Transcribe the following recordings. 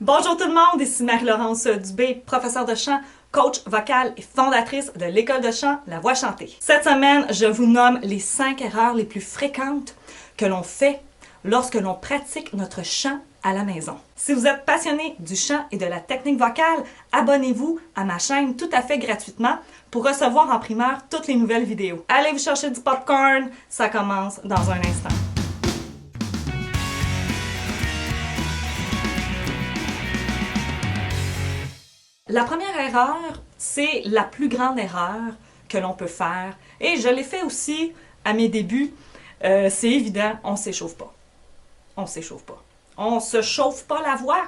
Bonjour tout le monde, ici Marie-Laurence Dubé, professeure de chant, coach vocal et fondatrice de l'école de chant La Voix chantée. Cette semaine, je vous nomme les 5 erreurs les plus fréquentes que l'on fait lorsque l'on pratique notre chant à la maison. Si vous êtes passionné du chant et de la technique vocale, abonnez-vous à ma chaîne tout à fait gratuitement pour recevoir en primeur toutes les nouvelles vidéos. Allez vous chercher du popcorn, ça commence dans un instant. La première erreur, c'est la plus grande erreur que l'on peut faire. Et je l'ai fait aussi à mes débuts. C'est évident, on ne s'échauffe pas. On ne s'échauffe pas. On ne se chauffe pas la voix.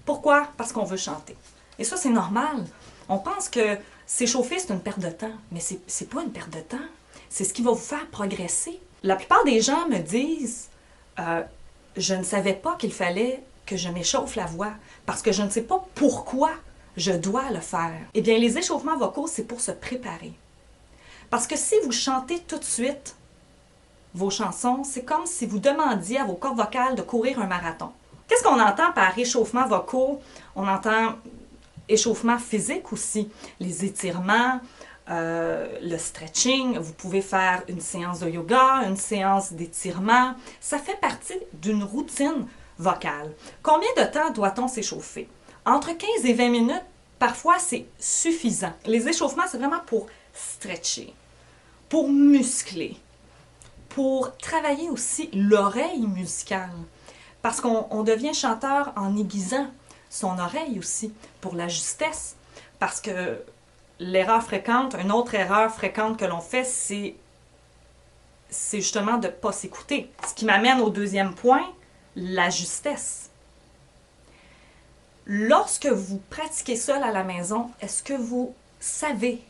Pourquoi? Parce qu'on veut chanter. Et ça, c'est normal. On pense que s'échauffer, c'est une perte de temps. Mais c'est pas une perte de temps. C'est ce qui va vous faire progresser. La plupart des gens me disent je ne savais pas qu'il fallait que je m'échauffe la voix parce que je ne sais pas pourquoi je dois le faire. Eh bien, les échauffements vocaux, c'est pour se préparer. Parce que si vous chantez tout de suite vos chansons, c'est comme si vous demandiez à vos cordes vocales de courir un marathon. Qu'est-ce qu'on entend par échauffement vocaux? On entend échauffement physique aussi. Les étirements, le stretching. Vous pouvez faire une séance de yoga, une séance d'étirement. Ça fait partie d'une routine vocale. Combien de temps doit-on s'échauffer? Entre 15 et 20 minutes, parfois, c'est suffisant. Les échauffements, c'est vraiment pour stretcher, pour muscler, pour travailler aussi l'oreille musicale. Parce qu'on devient chanteur en aiguisant son oreille aussi, pour la justesse. Parce que l'erreur fréquente, une autre erreur fréquente que l'on fait, c'est justement de ne pas s'écouter. Ce qui m'amène au deuxième point, la justesse. Lorsque vous pratiquez seul à la maison, est-ce que vous savez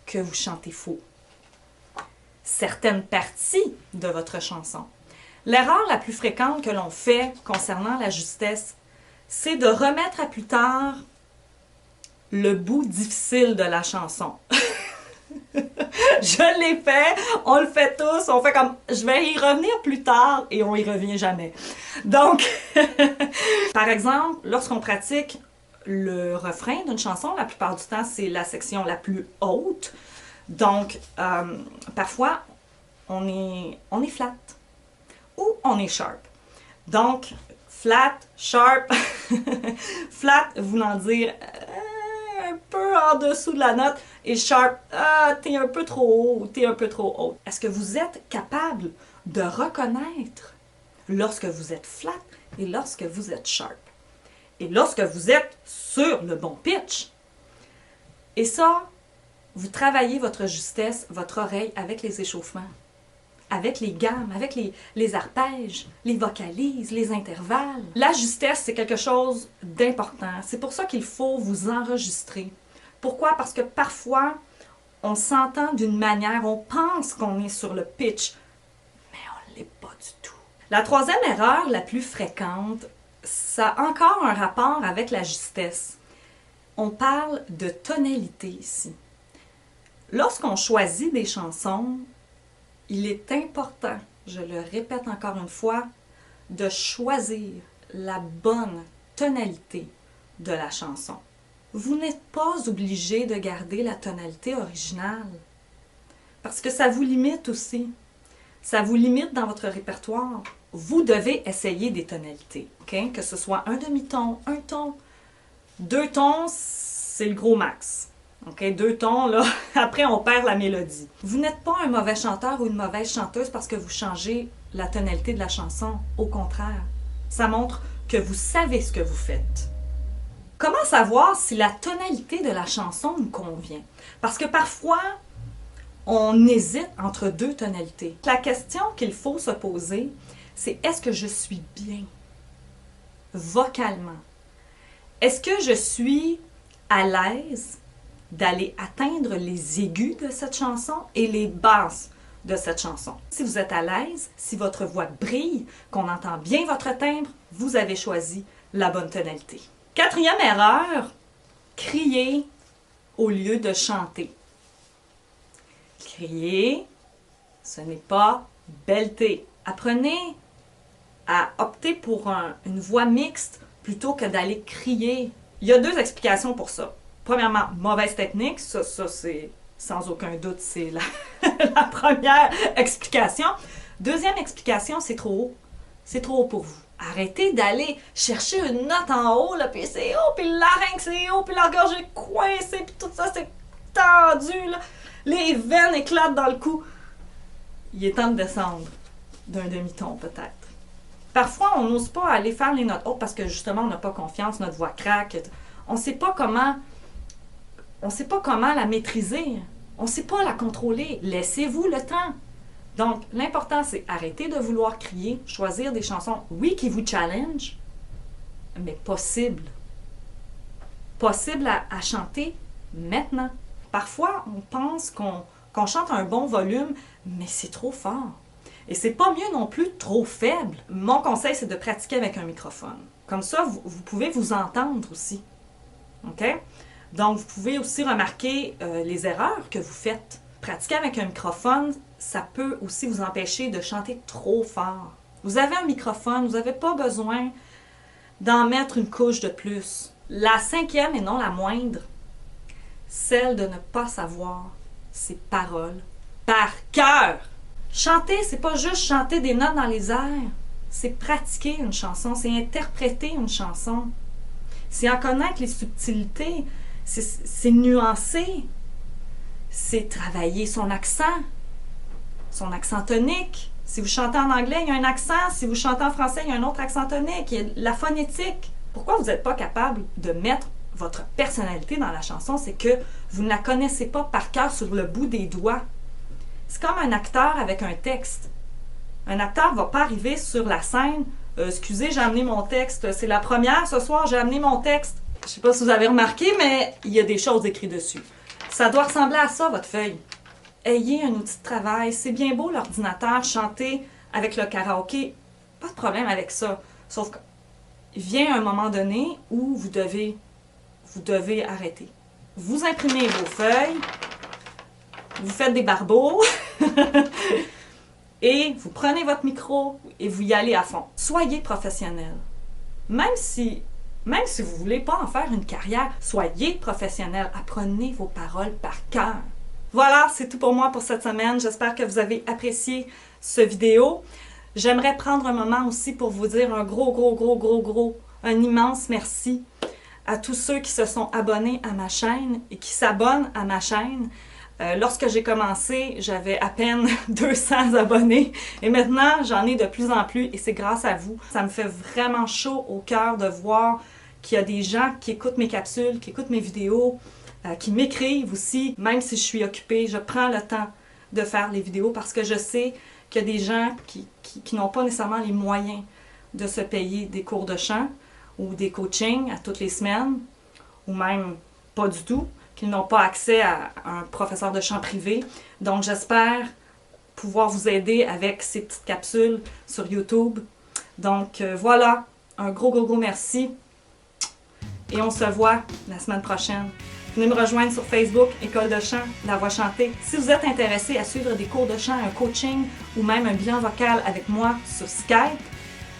que vous chantez faux? Certaines parties de votre chanson. L'erreur la plus fréquente que l'on fait concernant la justesse, c'est de remettre à plus tard le bout difficile de la chanson. Je l'ai fait, on le fait tous, on fait comme je vais y revenir plus tard et on y revient jamais. Donc, par exemple, lorsqu'on pratique le refrain d'une chanson, la plupart du temps, c'est la section la plus haute. Donc, parfois, on est flat ou on est sharp. Donc, flat, sharp, flat voulant dire un peu en dessous de la note et sharp, t'es un peu trop haut ou t'es un peu trop haute. Est-ce que vous êtes capable de reconnaître lorsque vous êtes flat et lorsque vous êtes sharp? Et lorsque vous êtes sur le bon pitch? Et ça, vous travaillez votre justesse, votre oreille avec les échauffements, avec les gammes, avec les arpèges, les vocalises, les intervalles. La justesse, c'est quelque chose d'important. C'est pour ça qu'il faut vous enregistrer. Pourquoi? Parce que parfois, on s'entend d'une manière, on pense qu'on est sur le pitch, mais on ne l'est pas du tout. La troisième erreur la plus fréquente, ça a encore un rapport avec la justesse. On parle de tonalité ici. Lorsqu'on choisit des chansons, il est important, je le répète encore une fois, de choisir la bonne tonalité de la chanson. Vous n'êtes pas obligé de garder la tonalité originale parce que ça vous limite aussi. Ça vous limite dans votre répertoire. Vous devez essayer des tonalités, okay? Que ce soit un demi-ton, un ton, 2 tons, c'est le gros max. Okay? 2 tons, là, après on perd la mélodie. Vous n'êtes pas un mauvais chanteur ou une mauvaise chanteuse parce que vous changez la tonalité de la chanson. Au contraire, ça montre que vous savez ce que vous faites. Comment savoir si la tonalité de la chanson nous convient? Parce que parfois, on hésite entre 2 tonalités. La question qu'il faut se poser, c'est est-ce que je suis bien vocalement? Est-ce que je suis à l'aise d'aller atteindre les aigus de cette chanson et les basses de cette chanson? Si vous êtes à l'aise, si votre voix brille, qu'on entend bien votre timbre, vous avez choisi la bonne tonalité. Quatrième erreur, crier au lieu de chanter. Crier, ce n'est pas belter. Apprenez à opter pour une voix mixte plutôt que d'aller crier. Il y a 2 explications pour ça. Premièrement, mauvaise technique, ça c'est sans aucun doute, c'est la première explication. Deuxième explication, c'est trop haut. C'est trop haut pour vous. Arrêtez d'aller chercher une note en haut, là, puis c'est haut, puis le larynx c'est haut, puis la gorge est coincée, puis tout ça c'est tendu, là. Les veines éclatent dans le cou. Il est temps de descendre d'un demi-ton, peut-être. Parfois, on n'ose pas aller faire les notes hautes parce que justement, on n'a pas confiance, notre voix craque. On ne sait pas comment la maîtriser. On ne sait pas la contrôler. Laissez-vous le temps. Donc, l'important, c'est arrêter de vouloir crier, choisir des chansons, oui, qui vous challenge, mais possible. Possible à chanter maintenant. Parfois, on pense qu'on chante à un bon volume, mais c'est trop fort. Et c'est pas mieux non plus trop faible. Mon conseil, c'est de pratiquer avec un microphone. Comme ça, vous pouvez vous entendre aussi. OK? Donc, vous pouvez aussi remarquer les erreurs que vous faites. Pratiquer avec un microphone, ça peut aussi vous empêcher de chanter trop fort. Vous avez un microphone, vous n'avez pas besoin d'en mettre une couche de plus. La 5e, et non la moindre, celle de ne pas savoir ses paroles par cœur. Chanter, c'est pas juste chanter des notes dans les airs, c'est pratiquer une chanson, c'est interpréter une chanson. C'est en connaître les subtilités, c'est nuancer, c'est travailler son accent tonique. Si vous chantez en anglais, il y a un accent. Si vous chantez en français, il y a un autre accent tonique. Il y a la phonétique. Pourquoi vous n'êtes pas capable de mettre votre personnalité dans la chanson? C'est que vous ne la connaissez pas par cœur sur le bout des doigts. C'est comme un acteur avec un texte. Un acteur ne va pas arriver sur la scène. Excusez, j'ai amené mon texte. C'est la première ce soir, j'ai amené mon texte. Je ne sais pas si vous avez remarqué, mais il y a des choses écrites dessus. Ça doit ressembler à ça, votre feuille. Ayez un outil de travail. C'est bien beau l'ordinateur, chanter avec le karaoké. Pas de problème avec ça. Sauf qu'il vient un moment donné où vous devez arrêter. Vous imprimez vos feuilles, vous faites des barbeaux et vous prenez votre micro et vous y allez à fond. Soyez professionnel. Même si vous ne voulez pas en faire une carrière, soyez professionnel. Apprenez vos paroles par cœur. Voilà, c'est tout pour moi pour cette semaine. J'espère que vous avez apprécié ce vidéo. J'aimerais prendre un moment aussi pour vous dire un un immense merci à tous ceux qui se sont abonnés à ma chaîne et qui s'abonnent à ma chaîne. Lorsque j'ai commencé, j'avais à peine 200 abonnés et maintenant, j'en ai de plus en plus et c'est grâce à vous. Ça me fait vraiment chaud au cœur de voir qu'il y a des gens qui écoutent mes capsules, qui écoutent mes vidéos, qui m'écrivent aussi. Même si je suis occupée, je prends le temps de faire les vidéos parce que je sais qu'il y a des gens qui n'ont pas nécessairement les moyens de se payer des cours de chant ou des coachings à toutes les semaines ou même pas du tout, qu'ils n'ont pas accès à un professeur de chant privé. Donc, j'espère pouvoir vous aider avec ces petites capsules sur YouTube. Donc, voilà, un gros merci. Et on se voit la semaine prochaine. Venez me rejoindre sur Facebook, École de chant, La Voix chantée. Si vous êtes intéressé à suivre des cours de chant, un coaching ou même un bilan vocal avec moi sur Skype,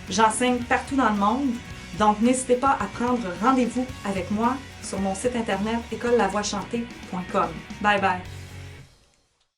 j'enseigne partout dans le monde. Donc, n'hésitez pas à prendre rendez-vous avec moi sur mon site internet écolelavoixchantée.com. Bye bye!